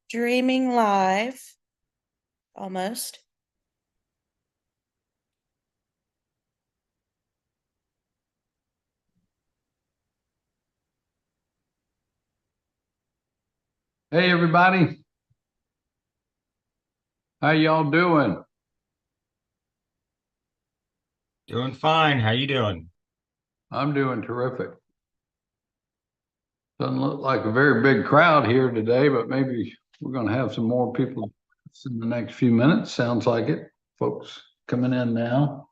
Streaming live, almost. Hey everybody, how y'all doing? Doing fine. How you doing? I'm doing terrific. Doesn't look like a very big crowd here today, but maybe we're going to have some more people in the next few minutes. Sounds like it. Folks coming in now.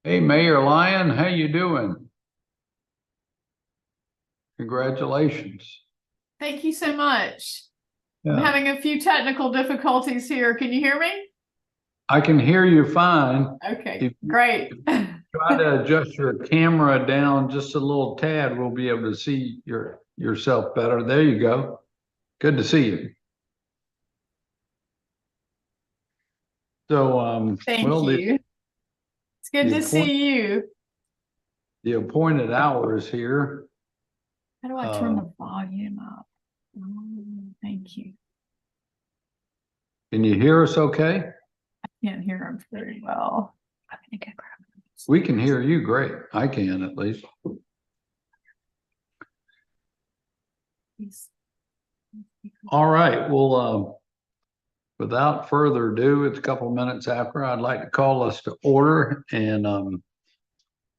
Hey, Mayor Lyon, how you doing? Congratulations. Thank you so much. I'm Yeah, having a few technical difficulties here. Can you hear me? I can hear you fine. Okay, If you great. try to adjust your camera down just a little tad, we'll be able to see yourself better. There you go. Good to see you. So, Thank well, you. It's good to see you. The appointed hours here. How do I turn the volume up? Oh, thank you. Can you hear us okay? I can't hear him very well. I'm gonna go grab him. We can hear you great. I can at least. All right. Well, without further ado, it's a couple minutes after. I'd like to call us to order and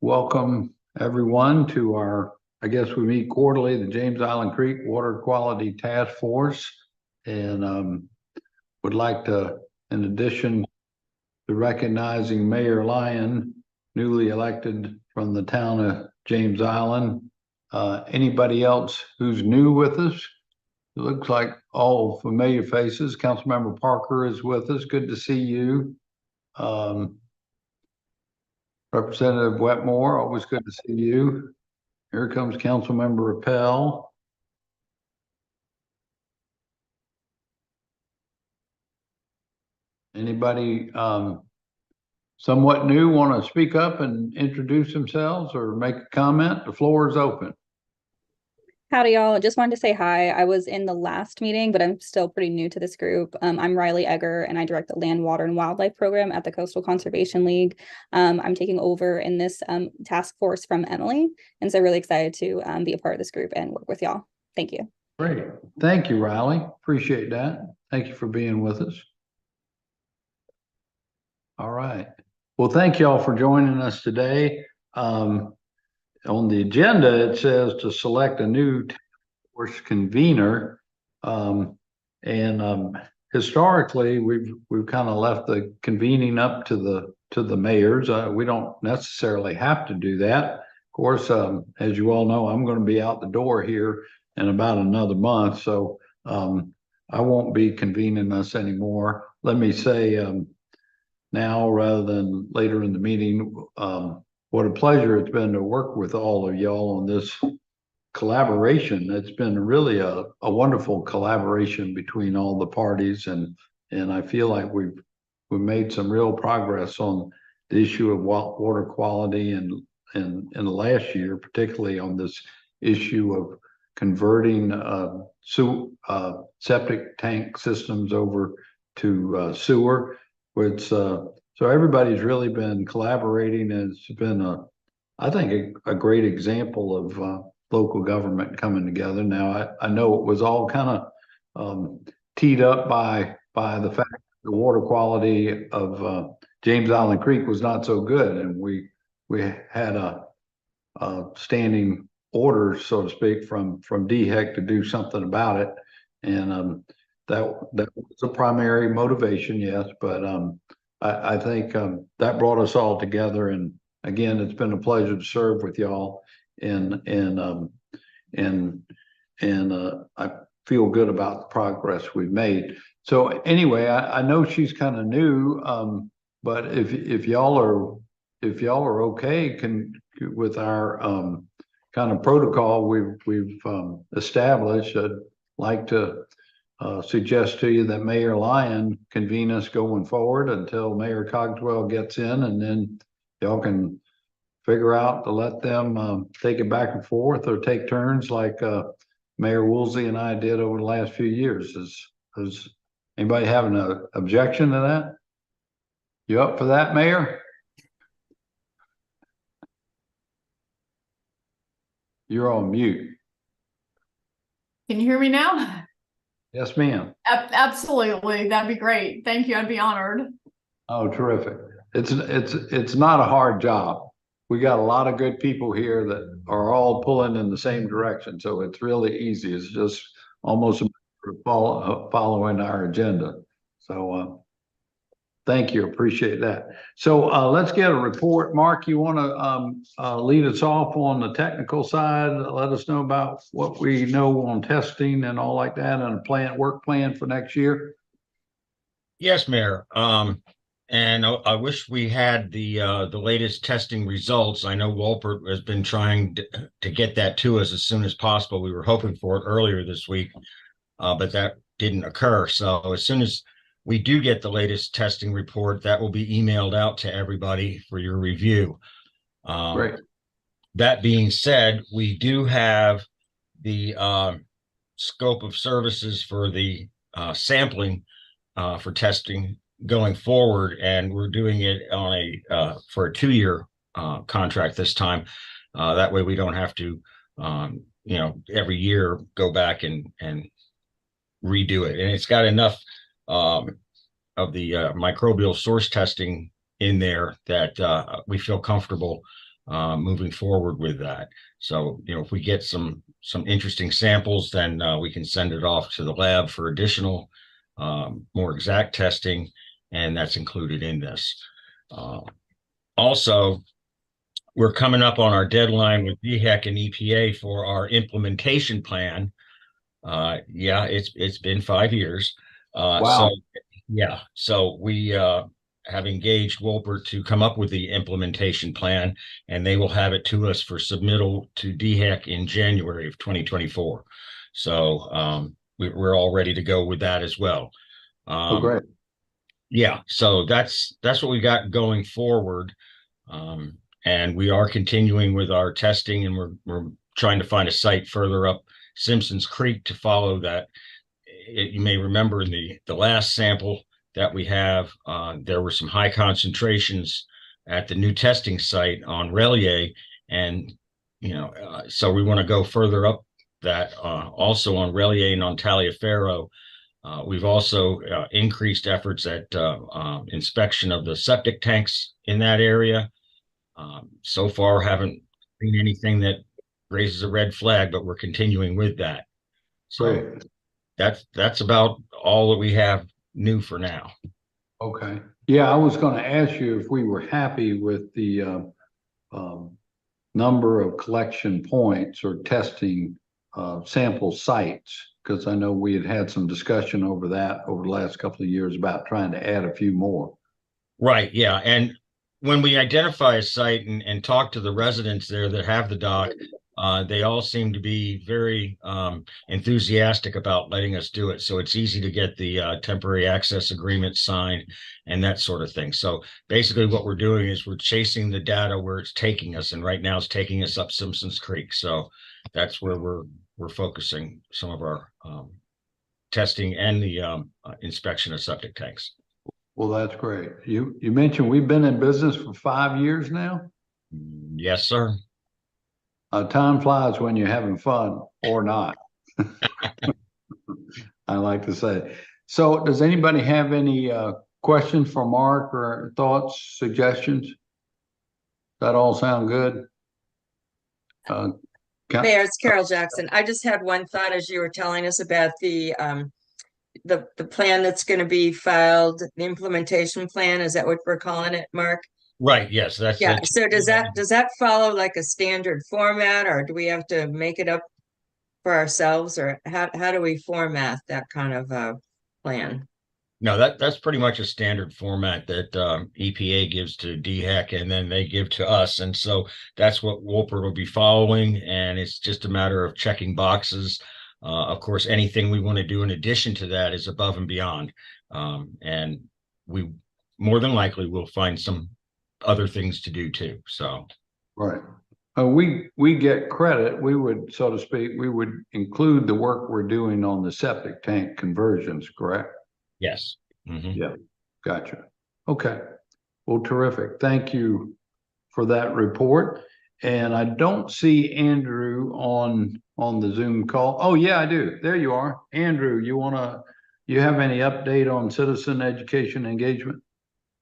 welcome everyone to our, I guess we meet quarterly, the James Island Creek Water Quality Task Force. And would like to, in addition to recognizing Mayor Lyon, newly elected from the town of James Island. Anybody else who's new with us? It looks like all familiar faces. Councilmember Parker is with us. Good to see you. Representative Wetmore, always good to see you. Here comes Councilmember Rappel. Anybody somewhat new want to speak up and introduce themselves or make a comment? The floor is open. Howdy, y'all. Just wanted to say hi. I was in the last meeting, but I'm still pretty new to this group. I'm Riley Edgar, and I direct the Land, Water, and Wildlife Program at the Coastal Conservation League. I'm taking over in this task force from Emily, and so really excited to be a part of this group and work with y'all. Thank you. Great. Thank you, Riley. Appreciate that. Thank you for being with us. All right. Well, thank you all for joining us today. On the agenda, it says to select a new task force convener. Historically, we've kind of left the convening up to the mayors. We don't necessarily have to do that. Of course, as you all know, I'm going to be out the door here in about another month, so I won't be convening us anymore. Let me say now rather than later in the meeting, what a pleasure it's been to work with all of y'all on this collaboration. It's been really a wonderful collaboration between all the parties, and I feel like we've made some real progress on the issue of water quality and in the last year, particularly on this issue of converting septic tank systems over to sewer, which so everybody's really been collaborating, and it's been I think a great example of local government coming together. Now, I know it was all kind of teed up by the fact that the water quality of James Island Creek was not so good, and we had a standing order, so to speak, from DHEC to do something about it, and that was a primary motivation, yes, but I think that brought us all together, and again, it's been a pleasure to serve with y'all, and I feel good about the progress we've made. So anyway, I know she's kind of new, But if y'all are okay with our kind of protocol we've established, I'd like to suggest to you that Mayor Lyon convene us going forward until Mayor Cogswell gets in, and then y'all can figure out to let them take it back and forth or take turns like Mayor Woolsey and I did over the last few years. Is anybody having an objection to that? You up for that, Mayor? You're on mute. Can you hear me now? Yes, ma'am. Absolutely. That'd be great. Thank you. I'd be honored. Oh, terrific. It's not a hard job. We got a lot of good people here that are all pulling in the same direction. So it's really easy. It's just almost following our agenda. So thank you. Appreciate that. So let's get a report. Mark, you want to lead us off on the technical side? Let us know about what we know on testing and all like that, and a work plan for next year. Yes, Mayor. And I wish we had the latest testing results. I know Wolpert has been trying to get that to us as soon as possible. We were hoping for it earlier this week, but that didn't occur. So as soon as we do get the latest testing report, that will be emailed out to everybody for your review. Great. That being said, we do have the scope of services for the sampling for testing going forward, and we're doing it on for a 2-year contract this time. That way we don't have to every year go back and redo it. And it's got enough of the microbial source testing in there that we feel comfortable moving forward with that. So, if we get some interesting samples, then we can send it off to the lab for additional more exact testing, and that's included in this. Also, we're coming up on our deadline with DHEC and EPA for our implementation plan. It's been 5 years. Wow. So we have engaged Wolpert to come up with the implementation plan, and they will have it to us for submittal to DHEC in January of 2024. So we're all ready to go with that as well. Oh, great. Yeah, so that's what we got going forward, and we are continuing with our testing, and we're trying to find a site further up Simpsons Creek to follow that. You may remember in the last sample that we have, there were some high concentrations at the new testing site on Relier, and so we want to go further up that also on Relier and on Taliaferro. We've also increased efforts at inspection of the septic tanks in that area. So far, haven't seen anything that raises a red flag, but we're continuing with that. So Great. that's about all that we have new for now. Okay. Yeah, I was going to ask you if we were happy with the number of collection points or testing sample sites, because I know we had some discussion over that over the last couple of years about trying to add a few more. Right. Yeah. And when we identify a site and talk to the residents there that have the dock, they all seem to be very enthusiastic about letting us do it. So it's easy to get the temporary access agreement signed and that sort of thing. So basically what we're doing is we're chasing the data where it's taking us. And right now it's taking us up Simpsons Creek. So that's where we're focusing some of our testing and the inspection of septic tanks. Well, that's great. You mentioned we've been in business for 5 years now. Yes, sir. Time flies when you're having fun, or not. I like to say. So does anybody have any questions for Mark or thoughts, suggestions? That all sound good? Mayor, it's Carol Jackson. I just had one thought as you were telling us about the plan that's going to be filed, the implementation plan. Is that what we're calling it, Mark? Right. Yes. That's yeah. So does that follow like a standard format, or do we have to make it up for ourselves, or how do we format that kind of plan? No, that's pretty much a standard format that EPA gives to DHEC and then they give to us. And so that's what Wolpert will be following. And it's just a matter of checking boxes. Of course, anything we want to do in addition to that is above and beyond. And we more than likely will find some other things to do too. So, Right. We get credit. We would, so to speak, we would include the work we're doing on the septic tank conversions, correct? yes. Mhm. Yeah, gotcha. Okay. Well, terrific. Thank you for that report. And I don't see Andrew on the Zoom call. Oh, yeah, I do. There you are. Andrew, you have any update on citizen education engagement?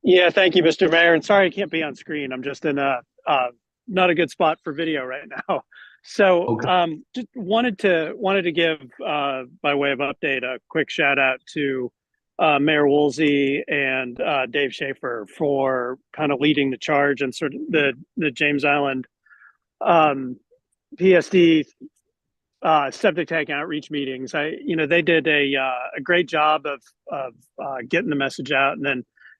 Yeah, thank you, Mr. Mayor. And sorry I can't be on screen. I'm just in a not a good spot for video right now. So Okay. just wanted to give by way of update a quick shout out to Mayor Woolsey and Dave Schaefer for kind of leading the charge and sort of the James Island PSD septic tank outreach meetings. They did a great job of getting the message out,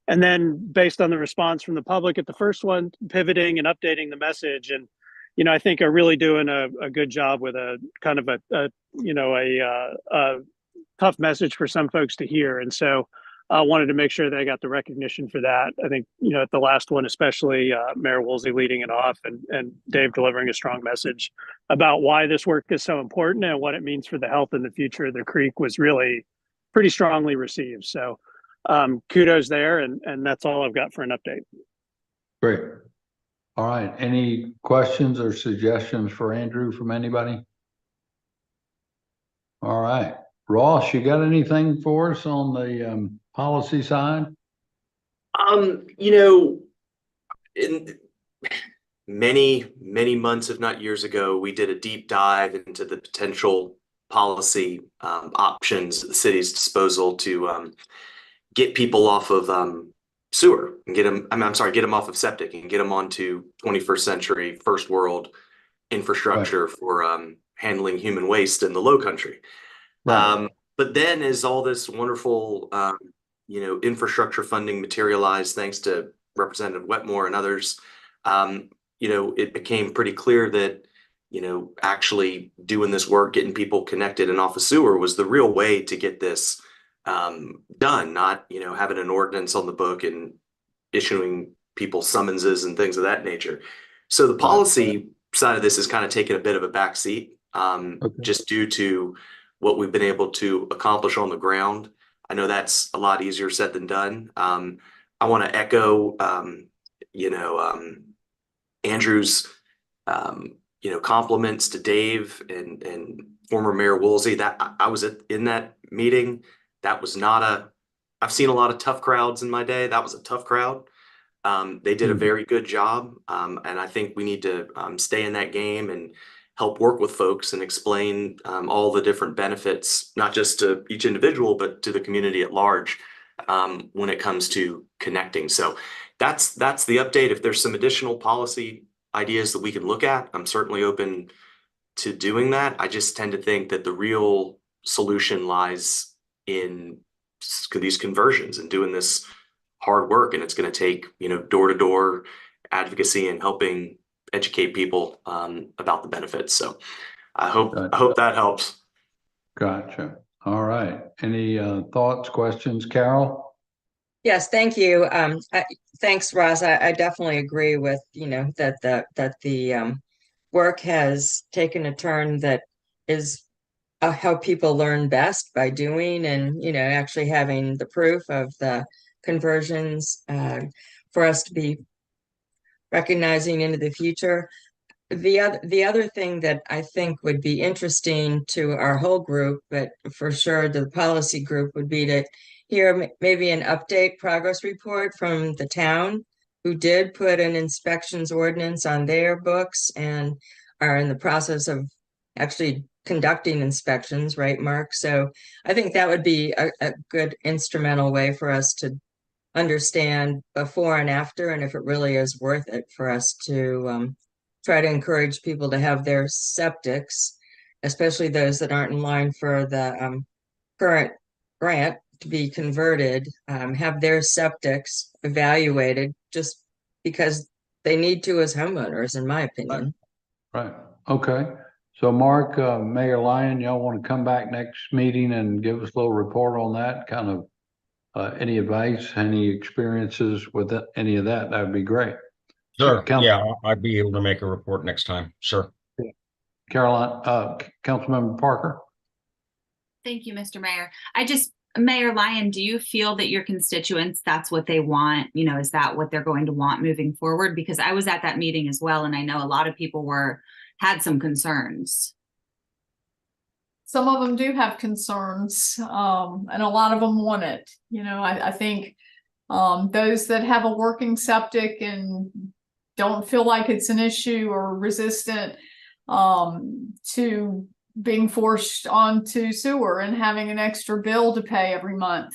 and then based on the response from the public at the first one, pivoting and updating the message. And I think are really doing a good job with a kind of a tough message for some folks to hear. And so I wanted to make sure that I got the recognition for that. I think, at the last one, especially Mayor Woolsey leading it off and Dave delivering a strong message about why this work is so important and what it means for the health and the future of the creek was really pretty strongly received. So kudos there. And that's all I've got for an update. Great. All right. Any questions or suggestions for Andrew from anybody? All right. Ross, you got anything for us on the policy side? In many months, if not years ago, we did a deep dive into the potential policy options at the city's disposal to get people off of sewer and get them, get them off of septic and get them onto 21st century, first world infrastructure for handling human waste in the low country. Right. But then as all this wonderful, infrastructure funding materialized, thanks to Representative Wetmore and others, it became pretty clear that, actually doing this work, getting people connected and off of sewer was the real way to get this done, not, having an ordinance on the book and issuing people summonses and things of that nature. So the policy side of this is kind of taking a bit of a backseat, just due to what we've been able to accomplish on the ground. I know that's a lot easier said than done. I want to echo, Andrew's, compliments to Dave and former Mayor Woolsey. That I was in that meeting. That was not I've seen a lot of tough crowds in my day. That was a tough crowd. They did a very good job. And I think we need to stay in that game and help work with folks and explain all the different benefits, not just to each individual, but to the community at large when it comes to connecting. So that's the update. If there's some additional policy ideas that we can look at, I'm certainly open to doing that. I just tend to think that the real solution lies in these conversions and doing this hard work. And it's going to take, door-to-door advocacy and helping educate people about the benefits. So I hope that helps. Gotcha. All right. Any thoughts, questions, Carol? Yes, thank you. Thanks, Ross. I definitely agree with, that the work has taken a turn that is how people learn best by doing and, actually having the proof of the conversions for us to be recognizing into the future. The other thing that I think would be interesting to our whole group, but for sure the policy group, would be to hear maybe an update progress report from the town who did put an inspections ordinance on their books and are in the process of actually conducting inspections, right, Mark? So I think that would be a good instrumental way for us to understand before and after, and if it really is worth it for us to try to encourage people to have their septics, especially those that aren't in line for the current grant, to be converted, have their septics evaluated just because they need to as homeowners, in my opinion. Right. Okay. So Mark, Mayor Lyon, y'all want to come back next meeting and give us a little report on that? Kind of any advice, any experiences with any of that? That'd be great. Sure. Council- Yeah, I'd be able to make a report next time. Sure. Caroline, Councilmember Parker. Thank you, Mr. Mayor. Mayor Lyon, do you feel that your constituents, that's what they want? You know, is that what they're going to want moving forward? Because I was at that meeting as well, and I know a lot of people had some concerns. Some of them do have concerns, and a lot of them want it. You know, I think those that have a working septic and don't feel like it's an issue or resistant to being forced onto sewer and having an extra bill to pay every month.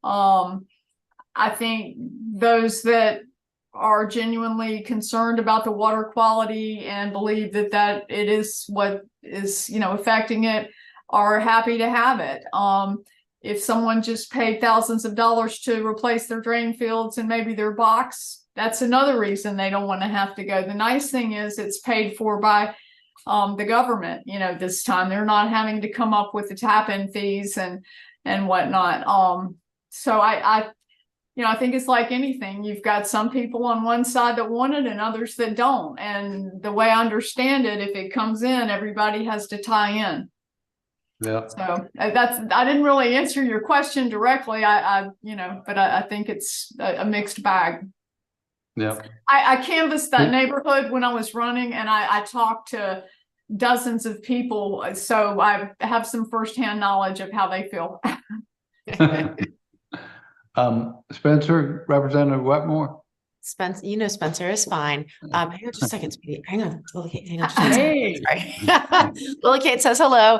I think those that are genuinely concerned about the water quality and believe that it is what is, you know, affecting it are happy to have it. If someone just paid thousands of dollars to replace their drain fields and maybe their box, that's another reason they don't want to have to go. The nice thing is it's paid for by the government, you know, this time they're not having to come up with the tap-in fees and whatnot. So I think it's like anything. You've got some people on one side that want it and others that don't. And the way I understand it, if it comes in, everybody has to tie in. Yeah. So I didn't really answer your question directly. But I think it's a mixed bag. Yeah. I canvassed that neighborhood when I was running, and I talked to dozens of people, so I have some firsthand knowledge of how they feel. Spencer, Representative Wetmore. Spencer, Spencer is fine. Hang on just a second, Speedy. Hang on. Hang on just a second. Sorry. Lily Kate says hello.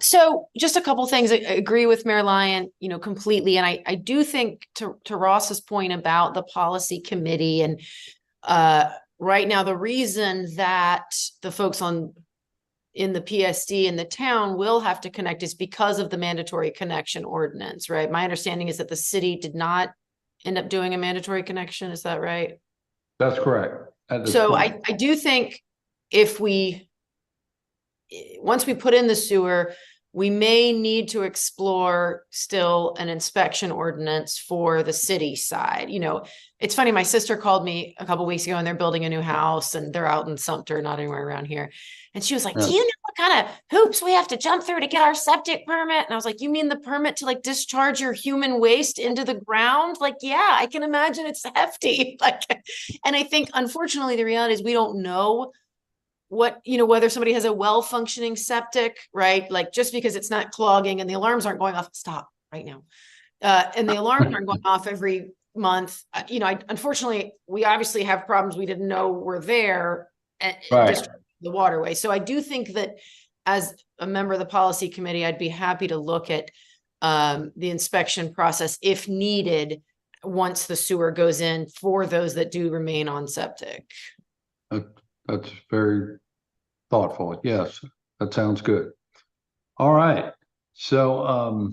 So just a couple things. I agree with Mayor Lyon, completely. And I do think to Ross's point about the policy committee and right now, the reason that the folks in the PSD in the town will have to connect is because of the mandatory connection ordinance, right? My understanding is that the city did not end up doing a mandatory connection. Is that right? That's correct. So I do think once we put in the sewer, we may need to explore still an inspection ordinance for the city side. It's funny. My sister called me a couple of weeks ago and they're building a new house and they're out in Sumter, not anywhere around here. And she was like, do you know what kind of hoops we have to jump through to get our septic permit? And I was like, you mean the permit to discharge your human waste into the ground? Yeah, I can imagine it's hefty. And I think unfortunately the reality is we don't know whether somebody has a well-functioning septic, right? Just because it's not clogging and the alarms aren't going off, stop right now. And the alarms aren't going off every month. Unfortunately, we obviously have problems we didn't know were there at the waterway. So I do think that as a member of the policy committee, I'd be happy to look at the inspection process if needed once the sewer goes in for those that do remain on septic. That's very thoughtful. Yes, that sounds good. All right. So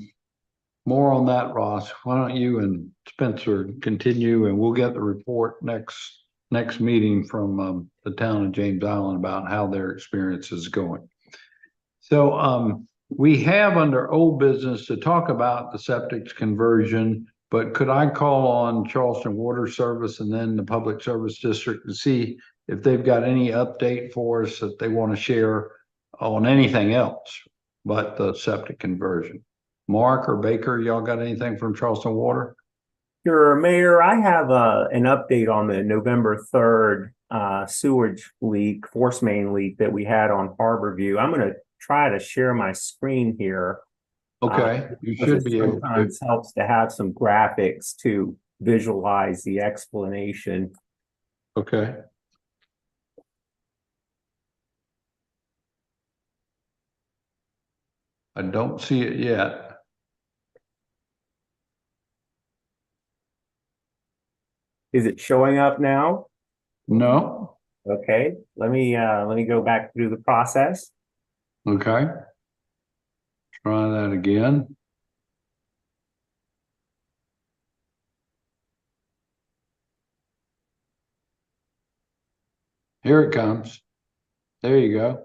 more on that, Ross. Why don't you and Spencer continue and we'll get the report next meeting from the town of James Island about how their experience is going. So we have under old business to talk about the septic conversion, but could I call on Charleston Water Service and then the Public Service District to see if they've got any update for us that they want to share on anything else but the septic conversion? Mark or Baker, y'all got anything from Charleston Water? Sure, Mayor, I have an update on the November 3rd sewage leak, force main leak that we had on Harborview. I'm going to try to share my screen here. Okay, you should be able to. Sometimes helps to have some graphics to visualize the explanation. Okay. I don't see it yet. Is it showing up now? No. Okay, let me go back through the process. Okay. Try that again. Here it comes. There you go.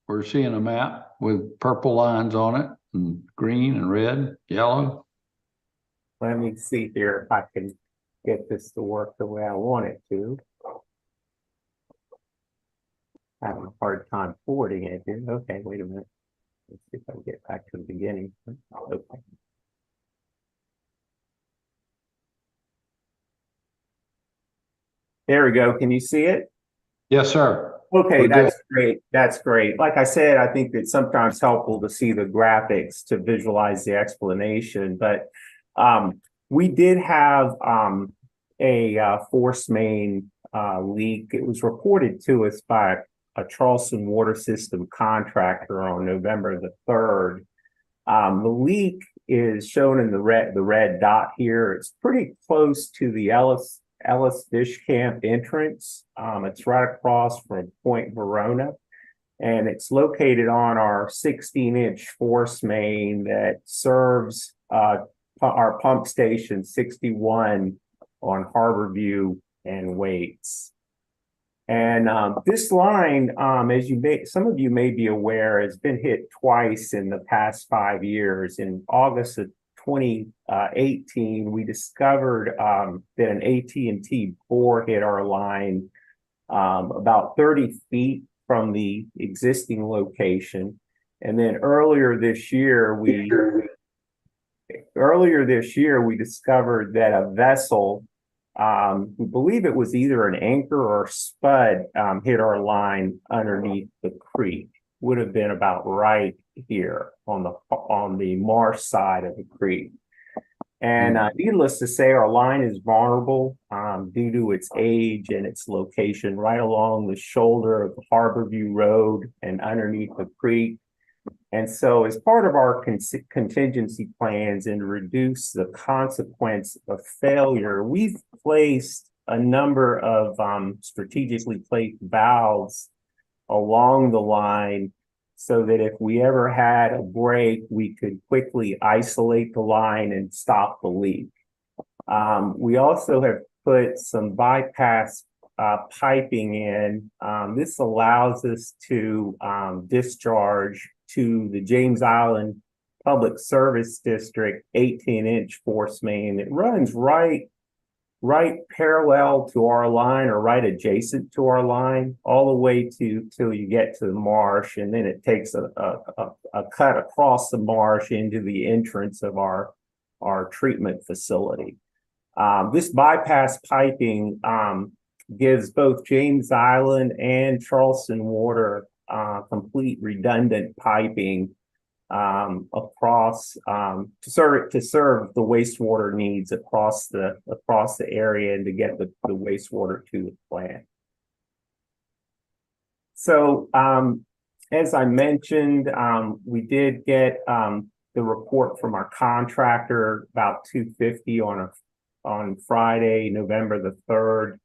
We're seeing a map with purple lines on it and green and red, yellow. Let me see here if I can get this to work the way I want it to. Having a hard time forwarding it here. Okay, wait a minute. Let's see if I can get back to the beginning. Okay. There we go. Can you see it? Yes, sir. Okay, We're that's great. That's great. Like I said, I think it's sometimes helpful to see the graphics to visualize the explanation. But we did have a force main leak. It was reported to us by a Charleston water system contractor on November the 3rd. The leak is shown in the red dot here. It's pretty close to the Ellis Fish Camp entrance. It's right across from Point Verona, and it's located on our 16-inch force main that serves our pump station 61 on Harborview and Waits. And this line, as some of you may be aware, has been hit twice in the past 5 years. In August of 2018, we discovered that an AT&T bore hit our line about 30 feet from the existing location. And then earlier this year, we discovered that a vessel, we believe it was either an anchor or spud, hit our line underneath the creek. Would have been about right here on the marsh side of the creek. And needless to say, our line is vulnerable due to its age and its location right along the shoulder of Harborview Road and underneath the creek. And so as part of our contingency plans and to reduce the consequence of failure, we've placed a number of strategically placed valves along the line so that if we ever had a break, we could quickly isolate the line and stop the leak. We also have put some bypass piping in. This allows us to discharge to the James Island Public Service District 18-inch force main that runs right parallel to our line or right adjacent to our line all the way till you get to the marsh, and then it takes a cut across the marsh into the entrance of our treatment facility. This bypass piping gives both James Island and Charleston Water complete redundant piping across to serve the wastewater needs across the area and to get the wastewater to the plant. So as I mentioned, we did get the report from our contractor about 2:50 on Friday, November the 3rd.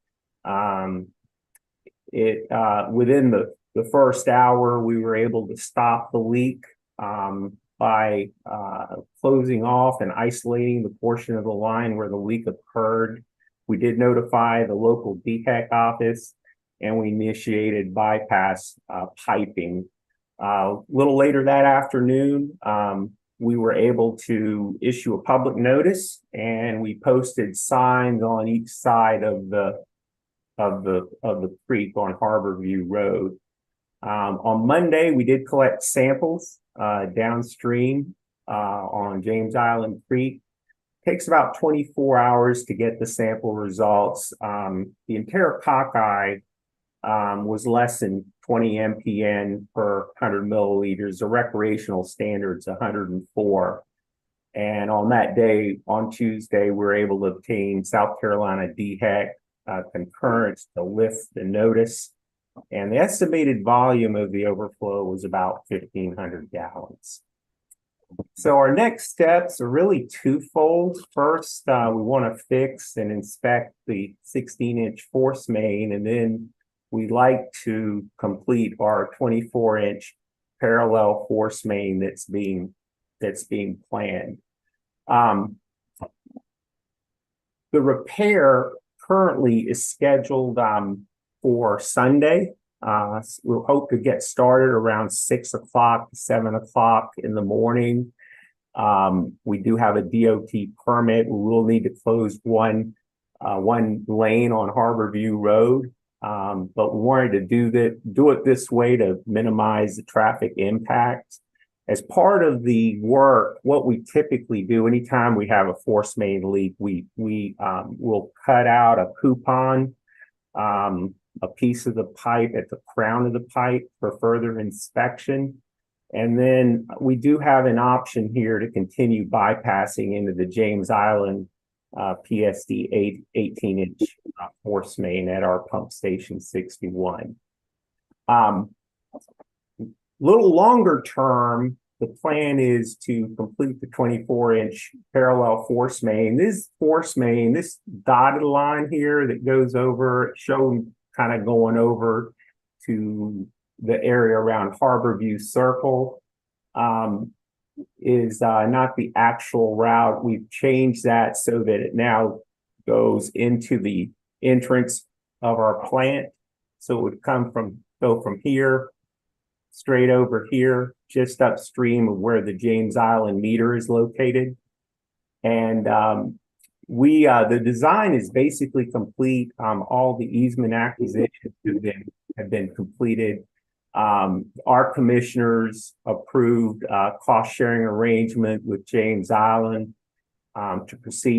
Within the first hour, we were able to stop the leak by closing off and isolating the portion of the line where the leak occurred. We did notify the local DHEC office, and we initiated bypass piping. A little later that afternoon, we were able to issue a public notice, and we posted signs on each side of the creek on Harborview Road. On Monday, we did collect samples downstream on James Island Creek. It takes about 24 hours to get the sample results. The enterococci was less than 20 mpn per 100 milliliters. The recreational standard's 104. And on that day, on Tuesday, we were able to obtain South Carolina DHEC concurrence to lift the notice. And the estimated volume of the overflow was about 1,500 gallons. So our next steps are really twofold. First, we want to fix and inspect the 16-inch force main, and then we'd like to complete our 24-inch parallel force main that's being planned. The repair currently is scheduled for Sunday. We'll hope to get started around 6 o'clock, 7 o'clock in the morning. We do have a DOT permit. We will need to close one lane on Harborview Road. But we wanted to do it this way to minimize the traffic impact. As part of the work, what we typically do anytime we have a force main leak, we will cut out a coupon, a piece of the pipe at the crown of the pipe for further inspection. And then we do have an option here to continue bypassing into the James Island PSD 18-inch force main at our pump station 61. Little longer term, the plan is to complete the 24-inch parallel force main. This force main, this dotted line here that goes over, shown kind of going over to the area around Harborview Circle, is not the actual route. We've changed that so that it now goes into the entrance of our plant. So it would go from here straight over here, just upstream of where the James Island meter is located. And the design is basically complete. All the easement acquisitions have been completed. Our commissioners approved cost sharing arrangement with James Island to proceed